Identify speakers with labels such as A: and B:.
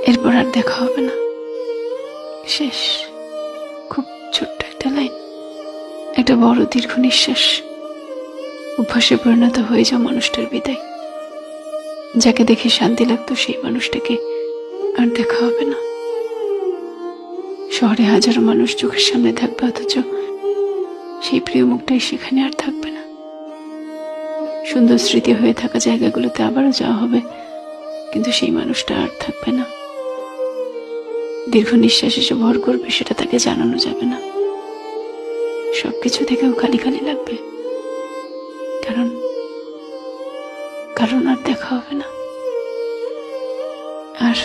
A: এরপর আর দেখা হবে না, শেষ। খুব ছোট্ট একটা লাইন, একটা বড় দীর্ঘ নিঃশ্বাস, অভ্যাসে পরিণত হয়ে যাও মানুষটার বিদায়। যাকে দেখে শান্তি লাগতো সেই মানুষটাকে আর দেখা হবে না। শহরে হাজারো মানুষ চোখের সামনে থাকবে, অথচ সেই প্রিয় মুখটাই সেখানে আর থাকবে না। সুন্দর স্মৃতি হয়ে থাকা জায়গাগুলোতে আবারও যাওয়া হবে, কিন্তু সেই মানুষটা আর থাকবে না। দীর্ঘ নিঃশ্বাস এসে ভর করবে, সেটা তাকে জানানো যাবে না। সবকিছু থেকেও খালি খালি লাগবে, কারণ আর দেখা হবে না। আর